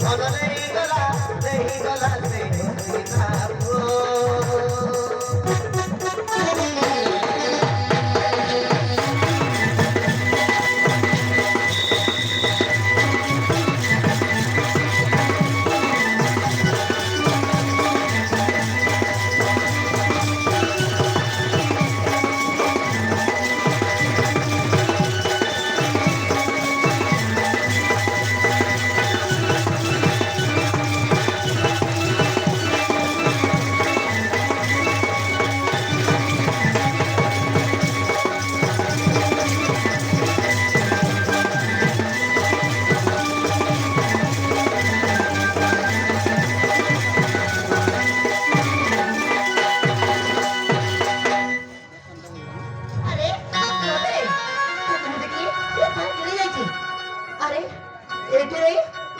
ମନ ନେଇଗଲା ନେଇଗଲା ସେ ହରିନା ପୁଅ। अरे एठी रे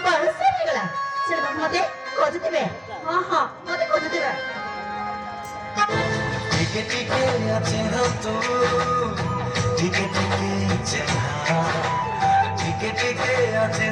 बरस निकला सेटा मते खोजतिबे हां हां मते खोजतिबे टिके टिके আছে তু টিকে টিকে চেনা টিকে টিকে আছে